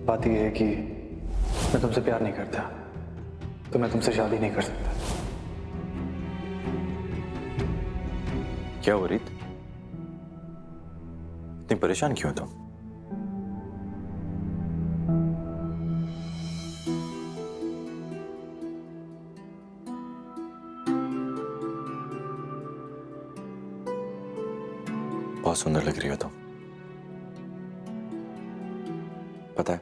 बात यह है कि मैं तुमसे प्यार नहीं करता, तो मैं तुमसे शादी नहीं कर सकता। क्या हुआ रीत? इतनी परेशान क्यों हो तुम? बहुत सुंदर लग रही हो तुम। पता है,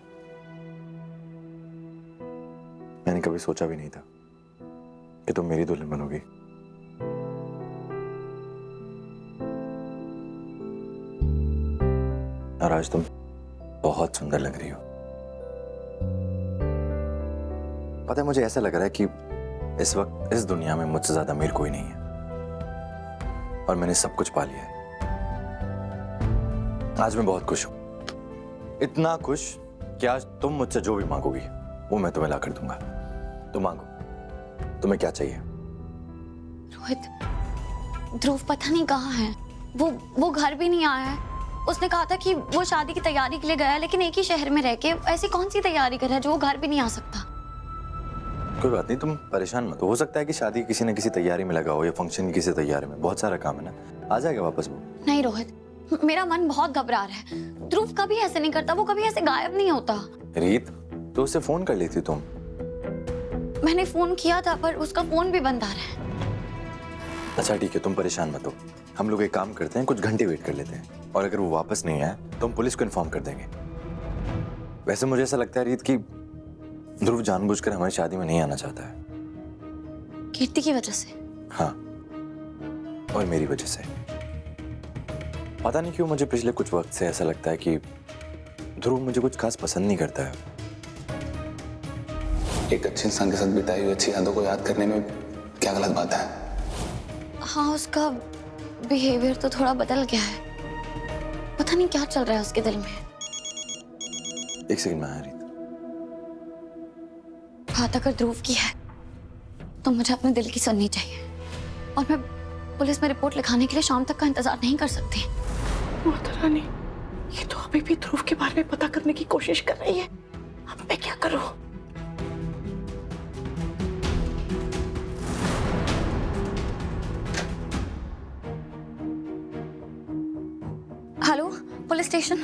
मैंने कभी सोचा भी नहीं था कि तुम मेरी दुल्हन बनोगी। और आज तुम बहुत सुंदर लग रही हो। पता है, मुझे ऐसा लग रहा है कि इस वक्त इस दुनिया में मुझसे ज्यादा अमीर कोई नहीं है और मैंने सब कुछ पा लिया है। आज मैं बहुत खुश हूं, इतना खुश कि आज तुम मुझसे जो भी मांगोगी वो मैं तुम्हें ला कर दूंगा। तुम मांगो, तुम्हें क्या चाहिए? रोहित, ध्रुव पता नहीं कहाँ है। वो घर भी नहीं आया है। उसने कहा था कि वो शादी की तैयारी के लिए गया है, लेकिन एक ही शहर में रह के ऐसी कौन सी तैयारी कर रहा है जो वो घर भी नहीं आ सकता। कोई बात नहीं, तुम परेशान मत हो सकता है कि शादी किसी न किसी तैयारी में लगा हो या फंक्शन की किसी तैयारी में। बहुत सारा काम है ना, आ जाएगा वापस वो। नहीं रोहित, मेरा मन बहुत घबरा रहा है। ध्रुव कभी ऐसे नहीं करता, वो कभी ऐसे गायब नहीं होता। रीत, तो उससे फोन कर लेती तुम। मैंने फोन किया था पर उसका फोन भी बंद आ रहा है। अच्छा ठीक है, तुम परेशान मत हो। हम लोग एक काम करते हैं, कुछ घंटे वेट कर लेते हैं और अगर वो वापस नहीं आए तो हम पुलिस को इन्फॉर्म कर देंगे। वैसे मुझे ऐसा लगता है रीत कि ध्रुव जानबूझकर हमारी शादी में नहीं आना चाहता है। कीर्ति की वजह से? हाँ, और मेरी वजह से। पता नहीं क्यों मुझे पिछले कुछ वक्त से ऐसा लगता है कि ध्रुव मुझे कुछ खास पसंद नहीं करता है। एक अच्छे इंसान के साथ बिताई हुई अच्छी यादों को याद करने में क्या गलत बात है? हाँ, उसका बिहेवियर तो थोड़ा बदल गया है। पता नहीं क्या चल रहा है उसके दिल में। एक सेकंड में आया रीत। बात अगर ध्रुव की है तो मुझे अपने दिल की सुननी चाहिए और मैं पुलिस में रिपोर्ट लिखाने के लिए शाम तक का इंतजार नहीं कर सकती। माता रानी, ये तो अभी भी ध्रुव के बारे में पता करने की कोशिश कर रही है। अब मैं क्या करूं? हेलो, पुलिस स्टेशन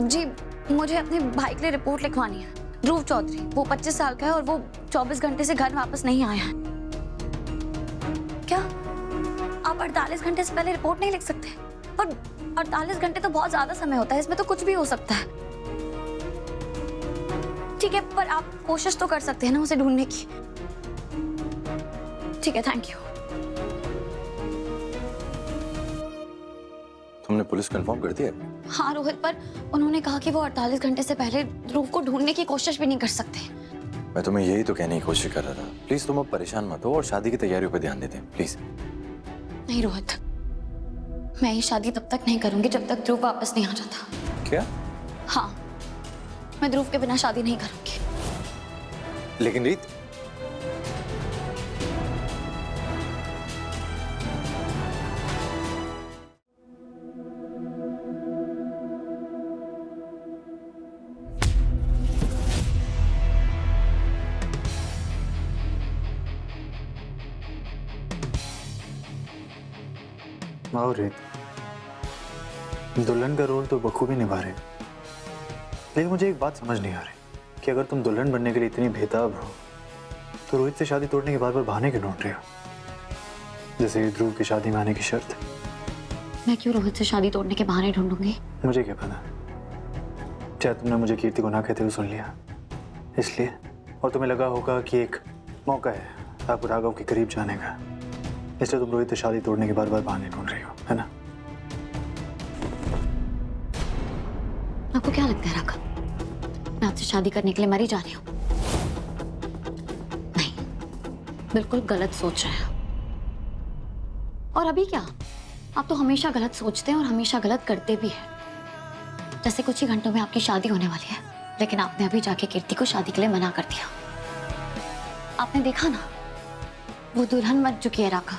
जी। मुझे अपने भाई के लिए रिपोर्ट लिखवानी है। ध्रुव चौधरी, वो 25 साल का है और वो 24 घंटे से घर वापस नहीं आया है। क्या आप 48 घंटे से पहले रिपोर्ट नहीं लिख सकते? और 48 घंटे तो बहुत ज्यादा समय होता है, इसमें तो कुछ भी हो सकता है। ठीक है, पर आप कोशिश तो कर सकते हैं ना उसे ढूंढने की। ठीक है, थैंक यू। तुमने पुलिस को इन्फॉर्म कर दिया? हाँ रोहित, पर उन्होंने कहा कि वो 48 घंटे से पहले ध्रुव को ढूंढने की कोशिश भी नहीं कर सकते। मैं तुम्हें यही तो कहने की कोशिश कर रहा था। प्लीज तुम अब परेशान मत हो और शादी की तैयारियों पर ध्यान देते हैं प्लीज। नहीं रोहित, मैं ये शादी तब तक नहीं करूंगी जब तक ध्रुव वापस नहीं आ जाता। क्या? हाँ, मैं ध्रुव के बिना शादी नहीं करूंगी। लेकिन रीत, वाह रीत, दुल्हन का रोल तो बखूबी निभा रहे, लेकिन मुझे एक बात समझ नहीं आ रही कि अगर तुम दुल्हन बनने के लिए इतनी बेताब हो तो रोहित से शादी तोड़ने के बाद बहाने क्यों ढूंढ रहे हो, जैसे ये ध्रुव की शादी में आने की शर्त। मैं क्यों रोहित से शादी तोड़ने के बहाने ढूंढूंगी? मुझे क्या पता, चाहे तुमने मुझे कीर्ति को ना कहते हुए सुन लिया इसलिए, और तुम्हें लगा होगा कि एक मौका है आपको राघव के करीब जाने का, इसलिए तुम रोहित से शादी तोड़ने के बार बार बहाने ढूंढ रही हो, है ना? आपको क्या लगता है राघव, मैं आपसे शादी करने के लिए मरी जा रही हूँ? नहीं, बिल्कुल गलत सोच रहे हैं। और अभी क्या, आप तो हमेशा गलत सोचते हैं और हमेशा गलत करते भी हैं। जैसे कुछ ही घंटों में आपकी शादी होने वाली है, लेकिन आपने अभी जाके कीर्ति को शादी के लिए मना कर दिया। आपने देखा ना, वो दुल्हन बन चुकी है राघव,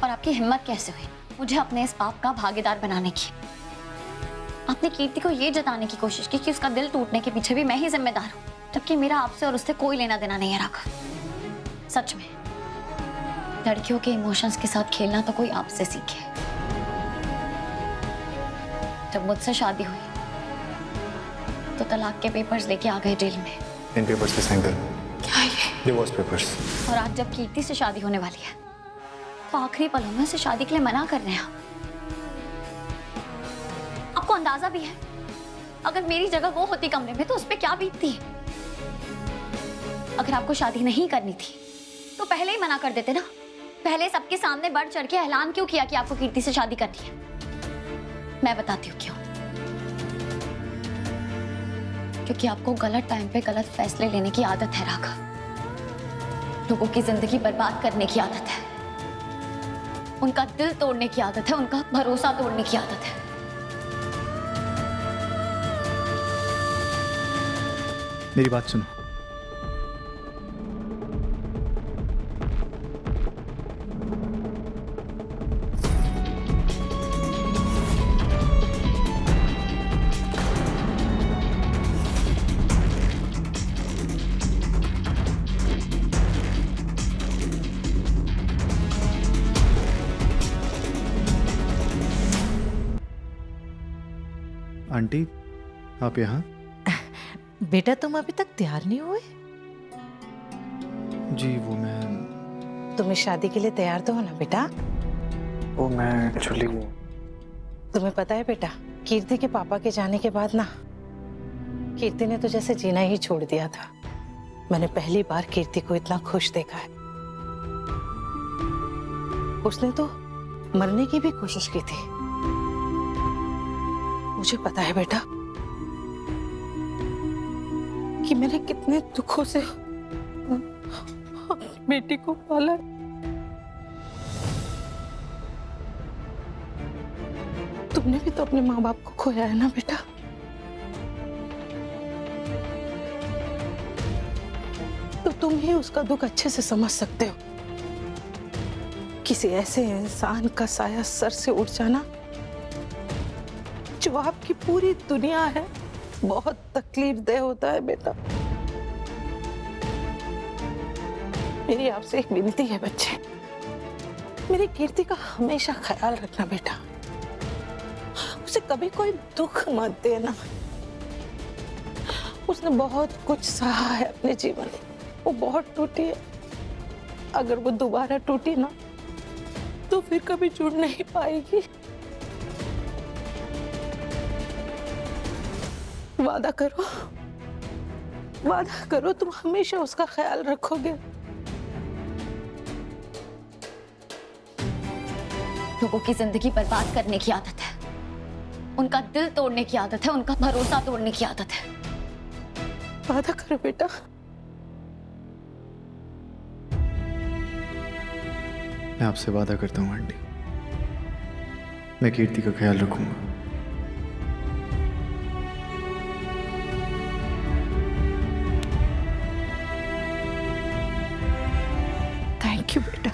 और आपकी हिम्मत कैसे हुई मुझे अपने इस पाप का भागीदार बनाने की? आपने कीर्ति को ये जताने की कोशिश की कि उसका दिल टूटने के पीछे भी मैं ही जिम्मेदार हूँ, जबकि मेरा आपसे और उससे कोई लेना देना नहीं है राघव। सच में लड़कियों के इमोशंस के साथ खेलना तो कोई आपसे सीखे। जब मुझसे शादी हुई तो तलाक के पेपर्स लेके आ गए जेल में। इन पेपर्स पे साइन करो। क्या ये? Divorce papers. और आज जब कीर्ति से शादी होने वाली है तो आखिरी पलों में उसे शादी के लिए मना कर रहे हैं आप। आपको अंदाजा भी है अगर मेरी जगह वो होती कमरे में तो उस पर क्या बीतती। अगर आपको शादी नहीं करनी थी तो पहले ही मना कर देते ना। पहले सबके सामने बढ़ चढ़ के ऐलान क्यों किया कि आपको कीर्ति से शादी करनी है? मैं बताती हूँ क्यों। क्योंकि आपको गलत टाइम पे गलत फैसले लेने की आदत है राघव। लोगों की जिंदगी बर्बाद करने की आदत है, उनका दिल तोड़ने की आदत है, उनका भरोसा तोड़ने की आदत है। मेरी बात सुनो। आंटी, आप यहाँ? बेटा तुम अभी तक तैयार नहीं हुए? जी वो मैं तुम्हें शादी के लिए तैयार तो हो ना बेटा? वो मैं एक्चुअली तुम्हें पता है बेटा, कीर्ति के पापा के जाने के बाद ना कीर्ति ने तो जैसे जीना ही छोड़ दिया था। मैंने पहली बार कीर्ति को इतना खुश देखा है। उसने तो मरने की भी कोशिश की थी। मुझे पता है बेटा कि मैंने कितने दुखों से अपनी बेटी को पाला। तुमने भी तो अपने माँ बाप को खोया है ना बेटा। तो तुम ही उसका दुख अच्छे से समझ सकते हो। किसी ऐसे इंसान का साया सर से उठ जाना जो आपकी पूरी दुनिया है, बहुत तकलीफदेह होता है बेटा। मेरी आपसे एक विनती है बच्चे, मेरी कीर्ति का हमेशा ख्याल रखना बेटा। उसे कभी कोई दुख मत देना। उसने बहुत कुछ सहा है अपने जीवन में, वो बहुत टूटी है। अगर वो दोबारा टूटी ना तो फिर कभी जुड़ नहीं पाएगी। वादा करो, वादा करो तुम हमेशा उसका ख्याल रखोगे। लोगों की जिंदगी बर्बाद करने की आदत है, उनका दिल तोड़ने की आदत है, उनका भरोसा तोड़ने की आदत है। वादा करो बेटा। मैं आपसे वादा करता हूँ आंटी, मैं कीर्ति का ख्याल रखूंगा। थैंक यू बेटा।